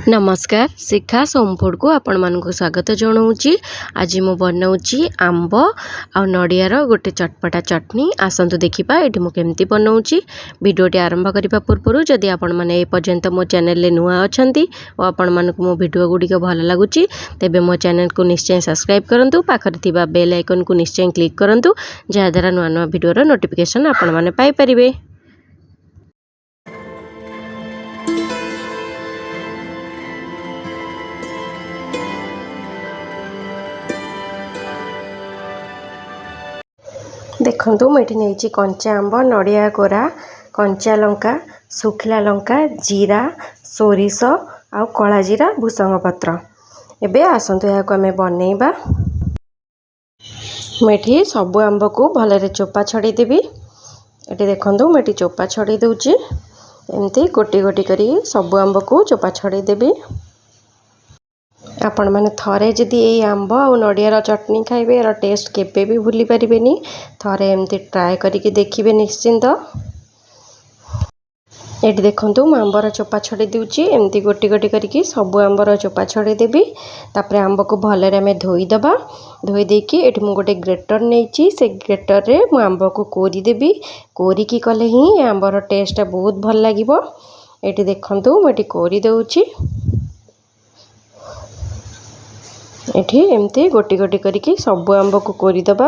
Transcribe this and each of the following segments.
नमस्कार शिखा सोमफूड को आपण मानक स्वागत जनाऊँगी। आज मु बनाऊँगी आंब आ नड़ियार गोटे चटपटा चटनी। आसतु देखा ये मुझे बनाऊँगी। भिडियोटी आरंभ करने पूर्व जदि आपण मैंने ए पर्यंत मो चैनल नुआ अच्छा और आपण मानक मो भिडियो गुड़िक भल लगुच तेज मो चैनल को निश्चय सब्सक्राइब करूँ। पाखरे बेल आइकन को निश्चय क्लिक करूँ जहाँद्वारा नुआ नुआ भिडियोर नोटिफिकेशन आपण मैंने पाइपर। देखंतु मुझे नहीं कंचा आंब नड़िया कोरा कंचा लंका सुखला लंका जीरा सोरिष आ कला जीरा भूसंग पत्र। एबे आसतु या आम बनइबा। मुझे सबु आंब को भलरे चोपा छड़ीदेवी। ये देखंतु मुझे चोपा छड़ी दूची एमती गोटी गोटी करी सबु आंब को चोपा छड़ीदेवी। आपण मैंने थरे जदि ये आंब आ नड़ियार चटनी खाइबे यार टेस्ट केबे भी भूली पारिबेनी। थरे एमती ट्राए करके देखिबे निश्चिंत। ये देखंतु मु आंबर चोपा छड़ी दूची एमती गोटी गोटी करके सबु आंबर चोपा छड़ी देबी। तापर आंब को भलरे आमे धोई दबा। धोई देकी एठी मु गोटे ग्रेटर नेची से ग्रेटर रे मु आंब को कोरी देबी। कोरी की कले ही आंबर टेस्ट बहुत भल लागिबो। एठी देखंतु मु एठी कोरी देउची। एठी एमती गोटी गोटी करके सबु आंब को कोरी दबा।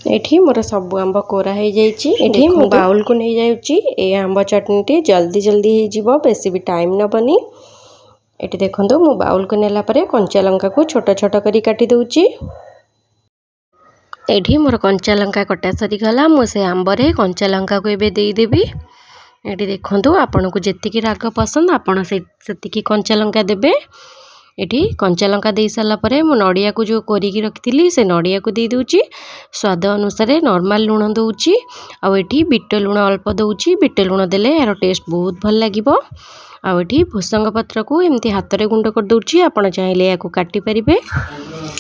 एठी मोर सबु आंब कोरा हो जाइछि। एठी मु बाउल को नहीं जाउछि। ए आंब चटनी टी जल्दी जल्दी हो जिवो बेसी भी टाइम नबनी। एठी देखंतु मु बाउल को नेला परे कंचा लंका को छोट छोट करी काटी दउछि। एठी मोर कंचा लंका कटा सरी गला। मु से आंब रे कंचा लंका को एबे देई देबी। एठी देखंतु आपन को जेतिकी राग पसंद आपन सेतिकी कंचा लंका देबे। एठी कंचा लंका दे सारा पर मु नड़िया को जो कोरिकी रखी से नड़िया को दे दूची। स्वाद अनुसार नॉर्मल लुण दूची। आउ एठी बीट लुण अल्प दूची। बीट लुण देले यार टेस्ट बहुत भल लागिबो। आउ एठी भूसंग पत्र को एमती हाथ रे गुंड कर दूची। आपण चाहिले या को काटी परिबे।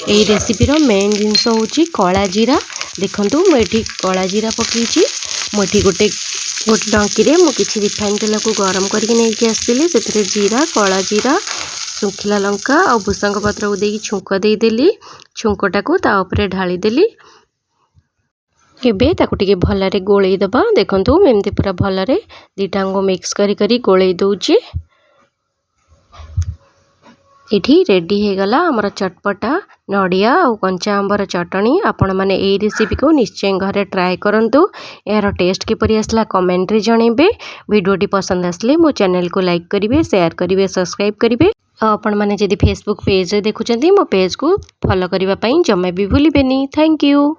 एई रेसिपी रो मेन जिंस होची कला जीरा। देखंतु मु एठी कला जीरा पकेची। मु एठी गोटे डंकी रे मु किछि रिफाइन तेल को गरम करके नै के आस्तिली। सेथरे जीरा कला जीरा सुखला लंका और भूसंग पत्र को देकी छुंक दे देली। छुंकटा को ता ऊपर ढाली देली। एबे ताकू टिके भलरे गोळेई दबा। देखंतु एमती पूरा भलरे दीटांगो मिक्स करी करी गोळेई दउची। एठी रेडी हे गला हमर चटपटा नड़िया और कंचा आंबर चटनी। आपण माने एई रेसिपी को निश्चय घरे ट्राए करंतु। यार टेस्ट किपरि आसला कमेंट रे जणेबे। वीडियोटी पसंद आसले मो चैनल को लाइक करिवे शेयर करिवे सब्सक्राइब करिवे। आपण माने जदि फेसबुक पेज रे देखुचंती मो पेज को फॉलो करिवा पई जम्मे भी भूलिबेनी। Thank you.